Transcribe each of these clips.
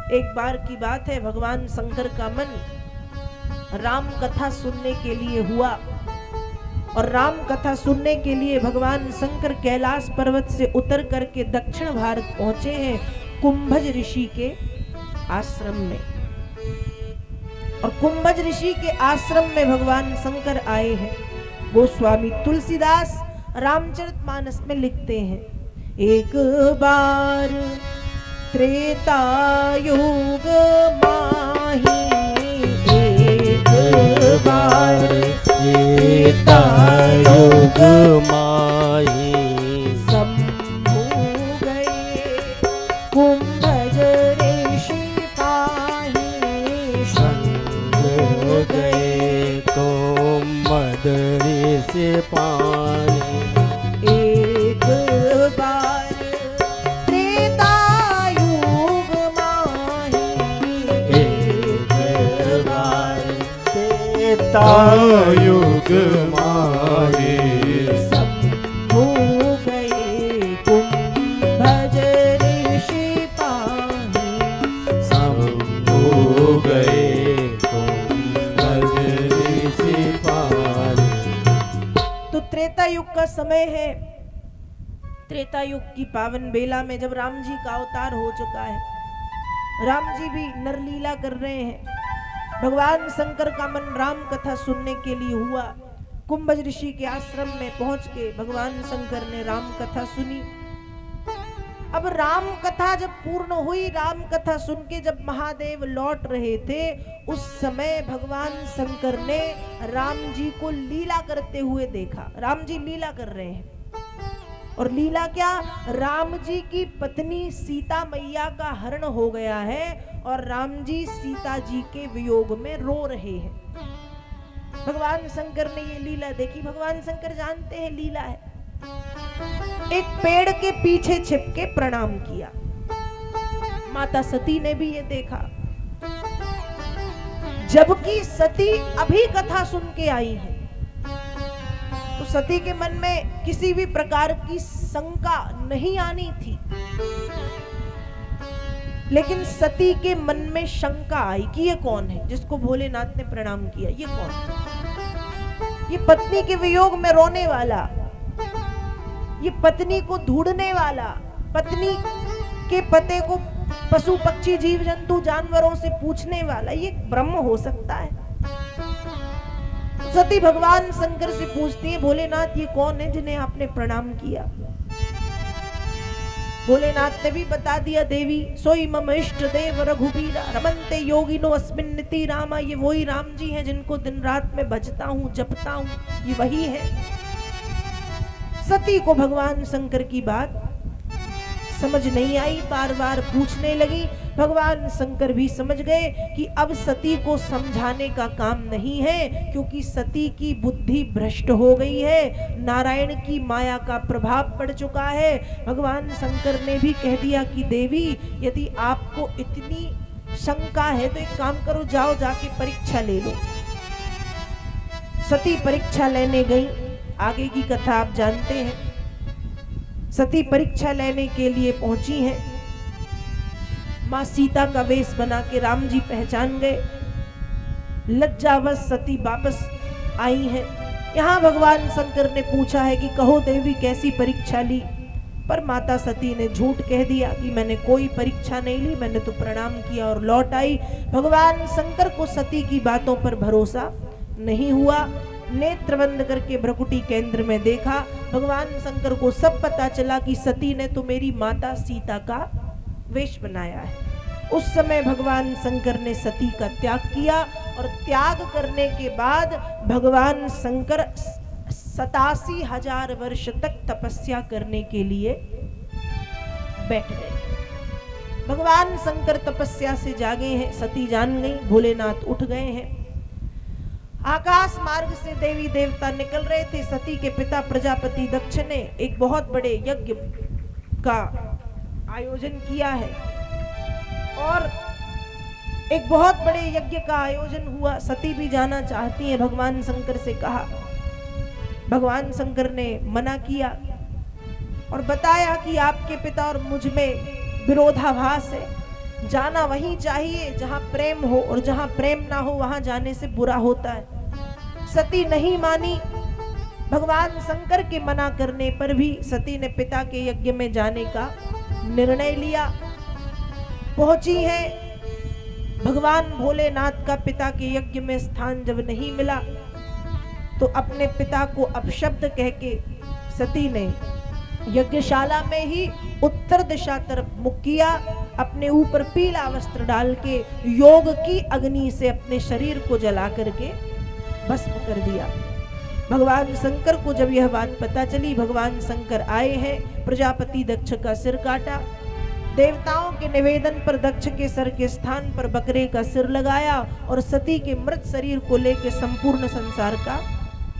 एक बार की बात है, भगवान शंकर का मन राम कथा सुनने के लिए हुआ और राम कथा सुनने के लिए भगवान शंकर कैलाश पर्वत से उतर करके दक्षिण भारत पहुंचे हैं, कुंभज ऋषि के आश्रम में। और कुंभज ऋषि के आश्रम में भगवान शंकर आए हैं। गोस्वामी तुलसीदास रामचरितमानस में लिखते हैं, एक बार त्रेता युग माही, एक बार त्रेता युग माही, शंभु गए कुंभज ऋषि पाही, शंभु गए कुंभज ऋषि पाही। एक बार त्रेता युग माही, एक बार त्रेता युग माही, शंभु गए कुंभज ऋषि पाही, शंभु गए कुंभज ऋषि पाही। तो त्रेता युग का समय है। त्रेता युग की पावन बेला में जब राम जी का अवतार हो चुका है, राम जी भी नरलीला कर रहे हैं, भगवान शंकर का मन राम कथा सुनने के लिए हुआ। कुंभज ऋषि के आश्रम में पहुंच के भगवान शंकर ने राम कथा सुनी। अब राम कथा जब पूर्ण हुई, राम कथा सुन के जब महादेव लौट रहे थे, उस समय भगवान शंकर ने राम जी को लीला करते हुए देखा। राम जी लीला कर रहे हैं, और लीला क्या, राम जी की पत्नी सीता मैया का हरण हो गया है और राम जी सीता जी के वियोग में रो रहे हैं। भगवान शंकर ने ये लीला देखी। भगवान शंकर जानते हैं लीला है। एक पेड़ के पीछे छिप के प्रणाम किया। माता सती ने भी ये देखा, जबकि सती अभी कथा सुन के आई है। तो सती के मन में किसी भी प्रकार की शंका नहीं आनी थी, लेकिन सती के मन में शंका आई कि ये कौन है जिसको भोलेनाथ ने प्रणाम किया, ये कौन है? ये पत्नी के वियोग में रोने वाला, ये पत्नी को ढूंढने वाला, पत्नी के पते को पशु पक्षी जीव जंतु जानवरों से पूछने वाला, ये ब्रह्म हो सकता है? सती भगवान शंकर से पूछती है, भोलेनाथ ये कौन है जिन्हें आपने प्रणाम किया? भोलेनाथ ने भी बता दिया, देवी सोई मम इष्ट देव रघुबीरा रमन्ते योगिनो अस्मिन् निति रामा। ये वही राम जी हैं जिनको दिन रात में भजता हूँ, जपता हूँ, ये वही है। सती को भगवान शंकर की बात समझ नहीं आई, बार बार पूछने लगी। भगवान शंकर भी समझ गए कि अब सती को समझाने का काम नहीं है, क्योंकि सती की बुद्धि भ्रष्ट हो गई है, नारायण की माया का प्रभाव पड़ चुका है। भगवान शंकर ने भी कह दिया कि देवी यदि आपको इतनी शंका है तो एक काम करो, जाओ जाके परीक्षा ले लो। सती परीक्षा लेने गई। आगे की कथा आप जानते हैं। सती परीक्षा लेने के लिए पहुंची हैं। माँ सीता का वेश बना के राम जी पहचान गए। लज्जावश सती वापस आई हैं। यहाँ भगवान शंकर ने पूछा है कि कहो देवी कैसी परीक्षा ली? पर माता सती ने झूठ कह दिया कि मैंने कोई परीक्षा नहीं ली, मैंने तो प्रणाम किया और लौट आई। भगवान शंकर को सती की बातों पर भरोसा नहीं हुआ। नेत्र बंद करके भ्रकुटी केंद्र में देखा। भगवान शंकर को सब पता चला कि सती ने तो मेरी माता सीता का वेश बनाया है। उस समय भगवान शंकर ने सती का त्याग किया और त्याग करने के बाद भगवान शंकर 87,000 वर्ष तक तपस्या करने के लिए बैठ गए। भगवान शंकर तपस्या से जागे हैं, सती जान गई, भोलेनाथ उठ गए हैं। आकाश मार्ग से देवी देवता निकल रहे थे। सती के पिता प्रजापति दक्ष ने एक बहुत बड़े यज्ञ का आयोजन किया है और एक बहुत बड़े यज्ञ का आयोजन हुआ। सती भी जाना चाहती है, भगवान शंकर से कहा। भगवान शंकर ने मना किया और बताया कि आपके पिता और मुझ में विरोधाभास है। जाना वहीं चाहिए जहां प्रेम हो, और जहां प्रेम ना हो वहां जाने से बुरा होता है। सती नहीं मानी, भगवान शंकर के मना करने पर भी सती ने पिता के यज्ञ में जाने का निर्णय लिया। पहुंची है, भगवान भोलेनाथ का पिता के यज्ञ में स्थान जब नहीं मिला तो अपने पिता को अपशब्द कह के सती ने यज्ञशाला में ही उत्तर दिशा तरफ मुख किया, अपने ऊपर पीला वस्त्र डाल के योग की अग्नि से अपने शरीर को जला करके भस्म कर दिया। भगवान शंकर को जब यह बात पता चली, भगवान शंकर आए हैं, प्रजापति दक्ष का सिर काटा, देवताओं के निवेदन पर दक्ष के सर के स्थान पर बकरे का सिर लगाया और सती के मृत शरीर को लेकर संपूर्ण संसार का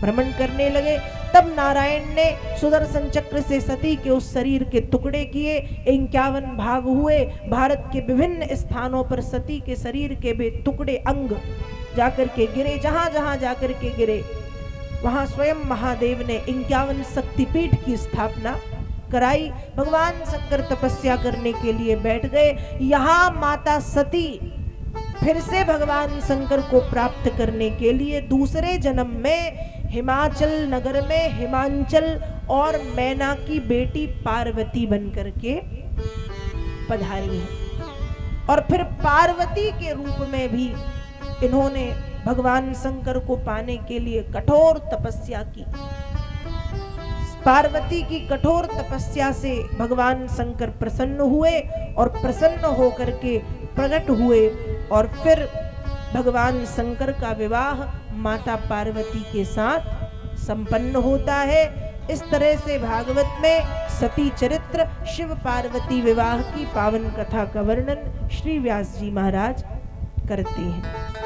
भ्रमण करने लगे। तब नारायण ने सुदर्शन चक्र से सती के उस शरीर के टुकड़े किए, 51 भाग हुए। भारत के विभिन्न स्थानों पर सती के शरीर के वे टुकड़े अंग जाकर के गिरे, जहां जहां जाकर के गिरे वहां स्वयं महादेव ने 51 शक्तिपीठ की स्थापना कराई। भगवान शंकर तपस्या करने के लिए बैठ गए। यहाँ माता सती फिर से भगवान शंकर को प्राप्त करने के लिए दूसरे जन्म में हिमाचल नगर में हिमांचल और मैना की बेटी पार्वती बनकर के पधारी है। और फिर पार्वती के रूप में भी इन्होंने भगवान शंकर को पाने के लिए कठोर तपस्या की। पार्वती की कठोर तपस्या से भगवान शंकर प्रसन्न हुए और प्रसन्न होकर के प्रकट हुए, और फिर भगवान शंकर का विवाह माता पार्वती के साथ संपन्न होता है। इस तरह से भागवत में सती चरित्र, शिव पार्वती विवाह की पावन कथा का वर्णन श्री व्यास जी महाराज करते हैं।